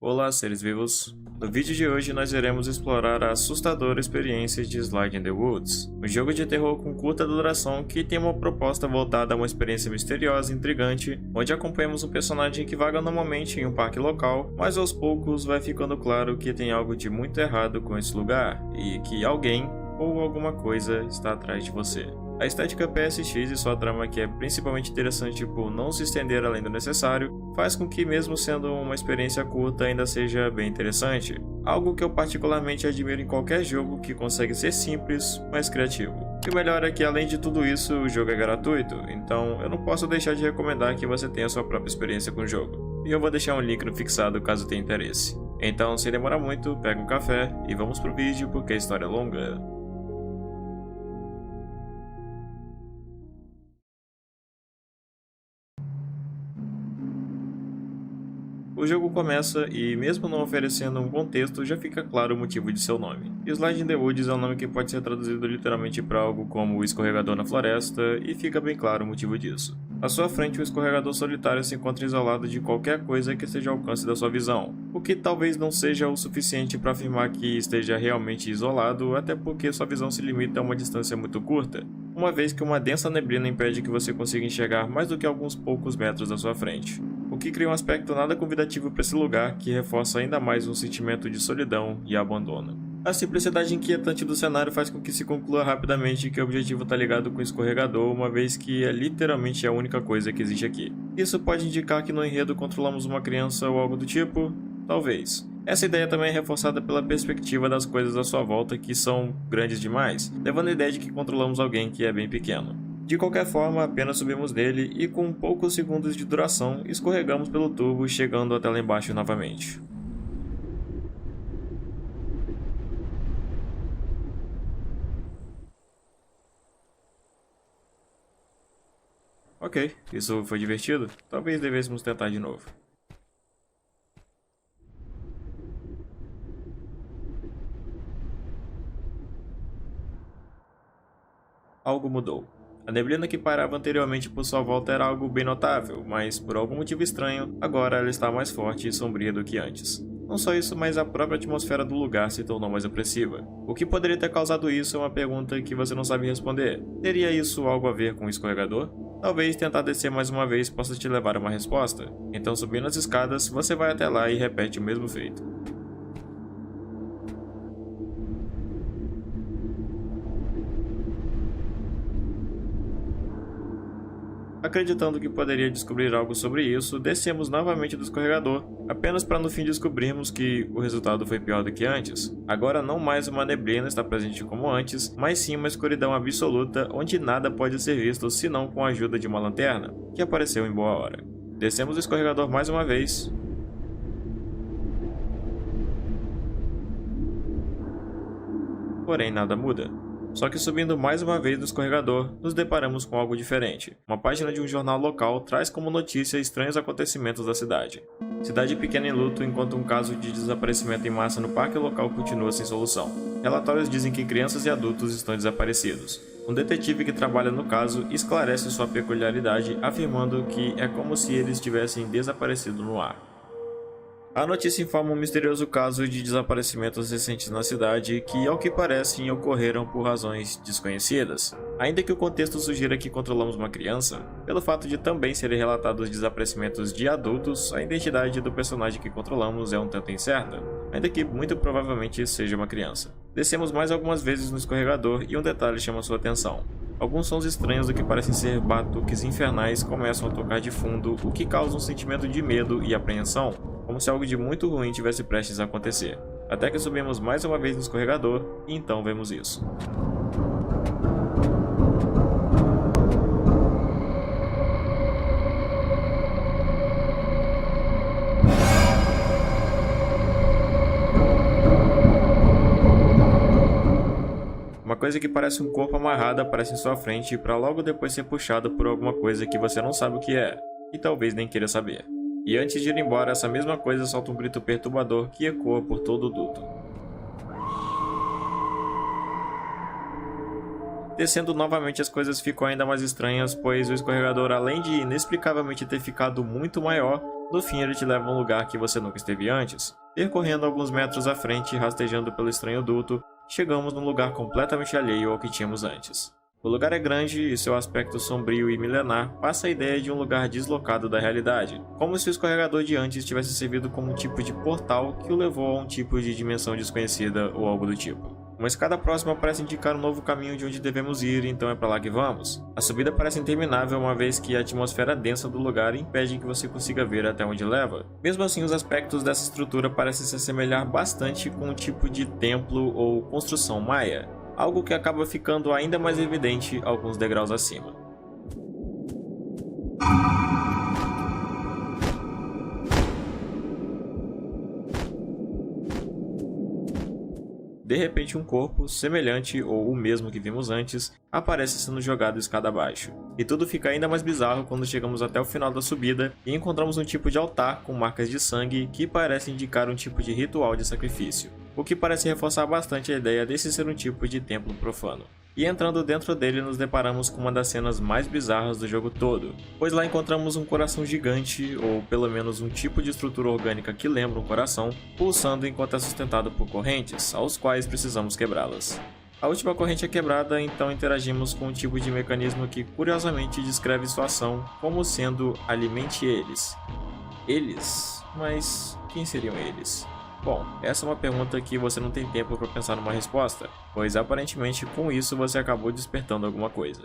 Olá, seres vivos! No vídeo de hoje nós iremos explorar a assustadora experiência de Slide in the Woods, um jogo de terror com curta duração que tem uma proposta voltada a uma experiência misteriosa e intrigante, onde acompanhamos um personagem que vaga normalmente em um parque local, mas aos poucos vai ficando claro que tem algo de muito errado com esse lugar, e que alguém ou alguma coisa está atrás de você. A estética PSX e sua trama, que é principalmente interessante por não se estender além do necessário, faz com que, mesmo sendo uma experiência curta, ainda seja bem interessante. Algo que eu particularmente admiro em qualquer jogo que consegue ser simples, mas criativo. E o melhor é que, além de tudo isso, o jogo é gratuito, então eu não posso deixar de recomendar que você tenha sua própria experiência com o jogo. E eu vou deixar um link no fixado caso tenha interesse. Então, sem demorar muito, pega um café e vamos pro vídeo porque a história é longa. O jogo começa e, mesmo não oferecendo um contexto, já fica claro o motivo de seu nome. Slide in the Woods é um nome que pode ser traduzido literalmente para algo como o escorregador na floresta, e fica bem claro o motivo disso. À sua frente, o escorregador solitário se encontra isolado de qualquer coisa que esteja ao alcance da sua visão, o que talvez não seja o suficiente para afirmar que esteja realmente isolado, até porque sua visão se limita a uma distância muito curta, uma vez que uma densa neblina impede que você consiga enxergar mais do que alguns poucos metros à sua frente, o que cria um aspecto nada convidativo para esse lugar que reforça ainda mais um sentimento de solidão e abandono. A simplicidade inquietante do cenário faz com que se conclua rapidamente que o objetivo está ligado com o escorregador, uma vez que é literalmente a única coisa que existe aqui. Isso pode indicar que no enredo controlamos uma criança ou algo do tipo? Talvez. Essa ideia também é reforçada pela perspectiva das coisas à sua volta que são grandes demais, levando a ideia de que controlamos alguém que é bem pequeno. De qualquer forma, apenas subimos nele e com poucos segundos de duração, escorregamos pelo tubo, chegando até lá embaixo novamente. Ok, isso foi divertido? Talvez devêssemos tentar de novo. Algo mudou. A neblina que parava anteriormente por sua volta era algo bem notável, mas por algum motivo estranho, agora ela está mais forte e sombria do que antes. Não só isso, mas a própria atmosfera do lugar se tornou mais opressiva. O que poderia ter causado isso é uma pergunta que você não sabe responder. Teria isso algo a ver com o escorregador? Talvez tentar descer mais uma vez possa te levar a uma resposta. Então, subindo as escadas, você vai até lá e repete o mesmo feito. Acreditando que poderia descobrir algo sobre isso, descemos novamente do escorregador, apenas para no fim descobrirmos que o resultado foi pior do que antes. Agora não mais uma neblina está presente como antes, mas sim uma escuridão absoluta onde nada pode ser visto senão com a ajuda de uma lanterna, que apareceu em boa hora. Descemos o escorregador mais uma vez. Porém nada muda. Só que subindo mais uma vez no escorregador, nos deparamos com algo diferente. Uma página de um jornal local traz como notícia estranhos acontecimentos da cidade. Cidade pequena em luto enquanto um caso de desaparecimento em massa no parque local continua sem solução. Relatórios dizem que crianças e adultos estão desaparecidos. Um detetive que trabalha no caso esclarece sua peculiaridade, afirmando que é como se eles tivessem desaparecido no ar. A notícia informa um misterioso caso de desaparecimentos recentes na cidade que, ao que parecem, ocorreram por razões desconhecidas. Ainda que o contexto sugira que controlamos uma criança, pelo fato de também serem relatados desaparecimentos de adultos, a identidade do personagem que controlamos é um tanto incerta, ainda que muito provavelmente seja uma criança. Descemos mais algumas vezes no escorregador e um detalhe chama sua atenção. Alguns sons estranhos do que parecem ser batuques infernais começam a tocar de fundo, o que causa um sentimento de medo e apreensão, como se algo de muito ruim tivesse prestes a acontecer. Até que subimos mais uma vez no escorregador, e então vemos isso. coisa que parece um corpo amarrado aparece em sua frente para logo depois ser puxado por alguma coisa que você não sabe o que é, e talvez nem queira saber. E antes de ir embora, essa mesma coisa solta um grito perturbador que ecoa por todo o duto. Descendo novamente, as coisas ficam ainda mais estranhas, pois o escorregador, além de inexplicavelmente ter ficado muito maior, no fim ele te leva a um lugar que você nunca esteve antes. Percorrendo alguns metros à frente, rastejando pelo estranho duto, chegamos num lugar completamente alheio ao que tínhamos antes. O lugar é grande e seu aspecto sombrio e milenar passa a ideia de um lugar deslocado da realidade, como se o escorregador de antes tivesse servido como um tipo de portal que o levou a um tipo de dimensão desconhecida ou algo do tipo. Uma escada próxima parece indicar um novo caminho de onde devemos ir, então é para lá que vamos. A subida parece interminável, uma vez que a atmosfera densa do lugar impede que você consiga ver até onde leva. Mesmo assim, os aspectos dessa estrutura parecem se assemelhar bastante com um tipo de templo ou construção maia, algo que acaba ficando ainda mais evidente alguns degraus acima. De repente, um corpo, semelhante ou o mesmo que vimos antes, aparece sendo jogado escada abaixo. E tudo fica ainda mais bizarro quando chegamos até o final da subida e encontramos um tipo de altar com marcas de sangue que parece indicar um tipo de ritual de sacrifício, o que parece reforçar bastante a ideia desse ser um tipo de templo profano. E entrando dentro dele, nos deparamos com uma das cenas mais bizarras do jogo todo, pois lá encontramos um coração gigante, ou pelo menos um tipo de estrutura orgânica que lembra um coração, pulsando enquanto é sustentado por correntes, aos quais precisamos quebrá-las. A última corrente é quebrada, então interagimos com um tipo de mecanismo que curiosamente descreve sua ação como sendo alimente eles. Eles? Mas quem seriam eles? Bom, essa é uma pergunta que você não tem tempo para pensar numa resposta, pois aparentemente com isso você acabou despertando alguma coisa.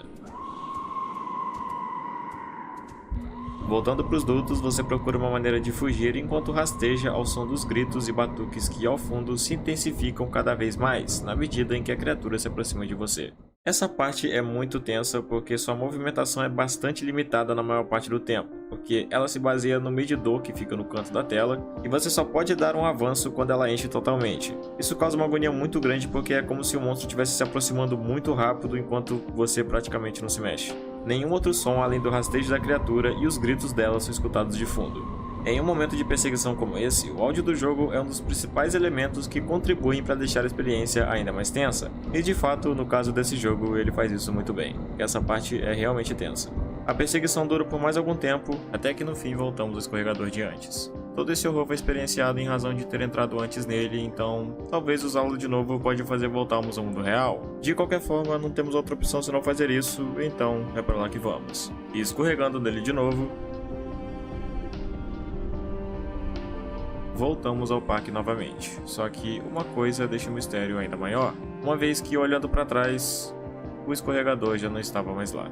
Voltando para os dutos, você procura uma maneira de fugir enquanto rasteja ao som dos gritos e batuques que ao fundo se intensificam cada vez mais, na medida em que a criatura se aproxima de você. Essa parte é muito tensa porque sua movimentação é bastante limitada na maior parte do tempo, porque ela se baseia no medidor que fica no canto da tela e você só pode dar um avanço quando ela enche totalmente. Isso causa uma agonia muito grande porque é como se o monstro estivesse se aproximando muito rápido enquanto você praticamente não se mexe. Nenhum outro som além do rastejo da criatura e os gritos dela são escutados de fundo. Em um momento de perseguição como esse, o áudio do jogo é um dos principais elementos que contribuem para deixar a experiência ainda mais tensa, e de fato, no caso desse jogo, ele faz isso muito bem. Essa parte é realmente tensa. A perseguição dura por mais algum tempo, até que no fim voltamos ao escorregador de antes. Todo esse horror foi experienciado em razão de ter entrado antes nele, então talvez usá-lo de novo pode fazer voltarmos ao mundo real. De qualquer forma, não temos outra opção senão fazer isso, então é para lá que vamos. E escorregando nele de novo, voltamos ao parque novamente, só que uma coisa deixa o mistério ainda maior, uma vez que olhando para trás, o escorregador já não estava mais lá.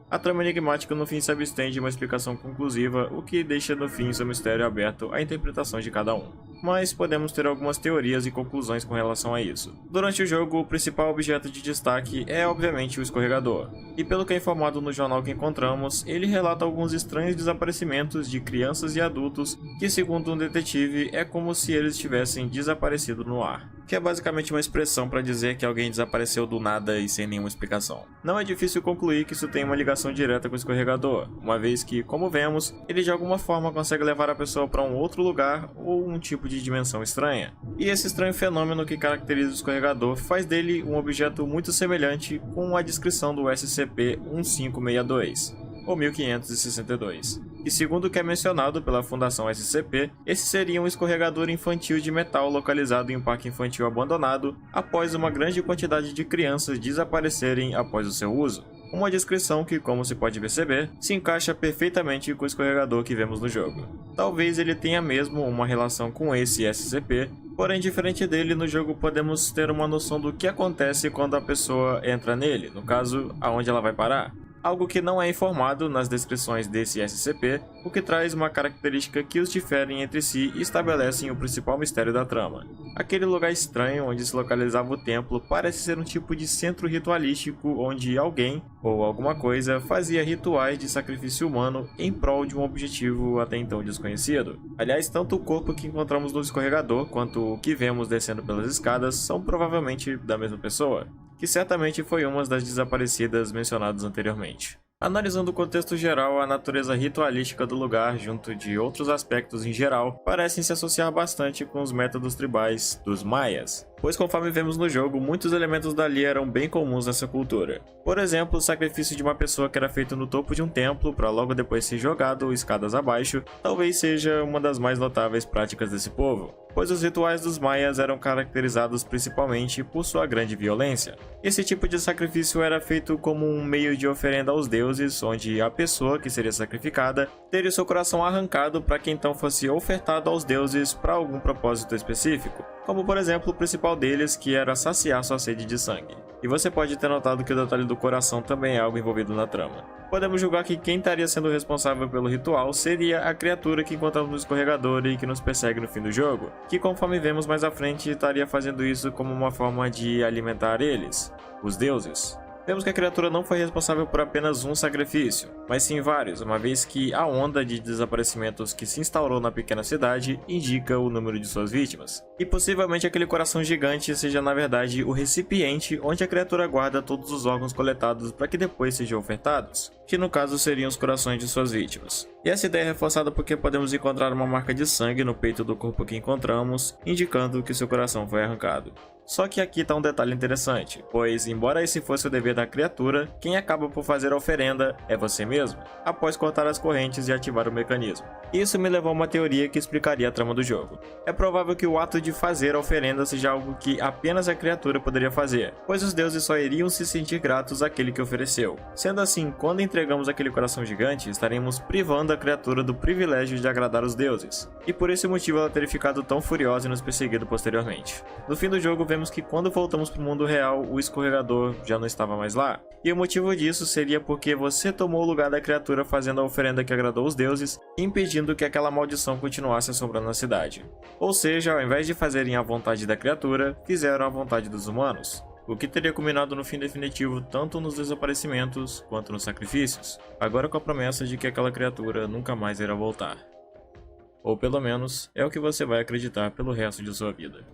A trama enigmática no fim se abstém de uma explicação conclusiva, o que deixa no fim seu mistério aberto à interpretação de cada um. Mas podemos ter algumas teorias e conclusões com relação a isso. Durante o jogo, o principal objeto de destaque é obviamente o escorregador. E pelo que é informado no jornal que encontramos, ele relata alguns estranhos desaparecimentos de crianças e adultos que, segundo um detetive, é como se eles tivessem desaparecido no ar. Que é basicamente uma expressão para dizer que alguém desapareceu do nada e sem nenhuma explicação. Não é difícil concluir que isso tem uma ligação direta com o escorregador, uma vez que, como vemos, ele de alguma forma consegue levar a pessoa para um outro lugar ou um tipo de dimensão estranha. E esse estranho fenômeno que caracteriza o escorregador faz dele um objeto muito semelhante com a descrição do SCP-1562, ou 1562. E segundo o que é mencionado pela Fundação SCP, esse seria um escorregador infantil de metal localizado em um parque infantil abandonado após uma grande quantidade de crianças desaparecerem após o seu uso. Uma descrição que, como se pode perceber, se encaixa perfeitamente com o escorregador que vemos no jogo. Talvez ele tenha mesmo uma relação com esse SCP, porém diferente dele, no jogo podemos ter uma noção do que acontece quando a pessoa entra nele, no caso, aonde ela vai parar. algo que não é informado nas descrições desse SCP, o que traz uma característica que os diferem entre si e estabelecem o principal mistério da trama. Aquele lugar estranho onde se localizava o templo parece ser um tipo de centro ritualístico onde alguém, ou alguma coisa, fazia rituais de sacrifício humano em prol de um objetivo até então desconhecido. Aliás, tanto o corpo que encontramos no escorregador quanto o que vemos descendo pelas escadas são provavelmente da mesma pessoa, que certamente foi uma das desaparecidas mencionadas anteriormente. Analisando o contexto geral, a natureza ritualística do lugar, junto de outros aspectos em geral, parecem se associar bastante com os métodos tribais dos Maias, pois conforme vemos no jogo, muitos elementos dali eram bem comuns nessa cultura. Por exemplo, o sacrifício de uma pessoa que era feito no topo de um templo para logo depois ser jogado escadas abaixo, talvez seja uma das mais notáveis práticas desse povo, pois os rituais dos Maias eram caracterizados principalmente por sua grande violência. Esse tipo de sacrifício era feito como um meio de oferenda aos deuses, onde a pessoa que seria sacrificada teria seu coração arrancado para que então fosse ofertado aos deuses para algum propósito específico, como por exemplo o principal deles, que era saciar sua sede de sangue. E você pode ter notado que o detalhe do coração também é algo envolvido na trama. Podemos julgar que quem estaria sendo responsável pelo ritual seria a criatura que encontramos no escorregador e que nos persegue no fim do jogo, que conforme vemos mais à frente estaria fazendo isso como uma forma de alimentar eles, os deuses. Vemos que a criatura não foi responsável por apenas um sacrifício, mas sim vários, uma vez que a onda de desaparecimentos que se instaurou na pequena cidade indica o número de suas vítimas. E possivelmente aquele coração gigante seja na verdade o recipiente onde a criatura guarda todos os órgãos coletados para que depois sejam ofertados, que no caso seriam os corações de suas vítimas. E essa ideia é reforçada porque podemos encontrar uma marca de sangue no peito do corpo que encontramos, indicando que seu coração foi arrancado. Só que aqui está um detalhe interessante, pois embora esse fosse o dever da criatura, quem acaba por fazer a oferenda é você mesmo, após cortar as correntes e ativar o mecanismo. Isso me levou a uma teoria que explicaria a trama do jogo. É provável que o ato de fazer a oferenda seja algo que apenas a criatura poderia fazer, pois os deuses só iriam se sentir gratos àquele que ofereceu. Sendo assim, quando entregamos aquele coração gigante, estaremos privando a criatura do privilégio de agradar os deuses, e por esse motivo ela teria ficado tão furiosa e nos perseguido posteriormente. No fim do jogo, vemos que quando voltamos para o mundo real, o escorregador já não estava mais lá. E o motivo disso seria porque você tomou o lugar da criatura fazendo a oferenda que agradou os deuses, impedindo que aquela maldição continuasse assombrando a cidade. Ou seja, ao invés de fazerem a vontade da criatura, fizeram a vontade dos humanos, o que teria culminado no fim definitivo tanto nos desaparecimentos quanto nos sacrifícios, agora com a promessa de que aquela criatura nunca mais irá voltar. Ou pelo menos, é o que você vai acreditar pelo resto de sua vida.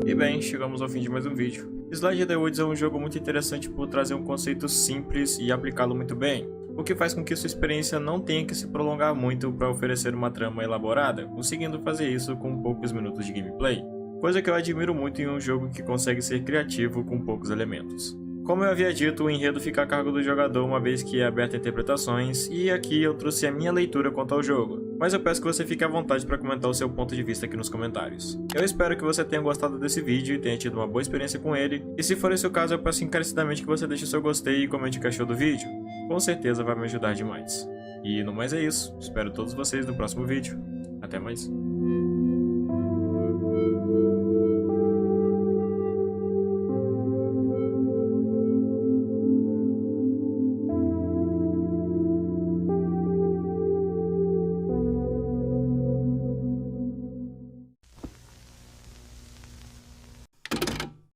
E bem, chegamos ao fim de mais um vídeo. Slide the Woods é um jogo muito interessante por trazer um conceito simples e aplicá-lo muito bem, o que faz com que sua experiência não tenha que se prolongar muito para oferecer uma trama elaborada, conseguindo fazer isso com poucos minutos de gameplay, coisa que eu admiro muito em um jogo que consegue ser criativo com poucos elementos. Como eu havia dito, o enredo fica a cargo do jogador uma vez que é aberto a interpretações, e aqui eu trouxe a minha leitura quanto ao jogo, mas eu peço que você fique à vontade para comentar o seu ponto de vista aqui nos comentários. Eu espero que você tenha gostado desse vídeo e tenha tido uma boa experiência com ele, e se for esse o caso eu peço encarecidamente que você deixe o seu gostei e comente o que achou do vídeo, com certeza vai me ajudar demais. E no mais é isso, espero todos vocês no próximo vídeo, até mais.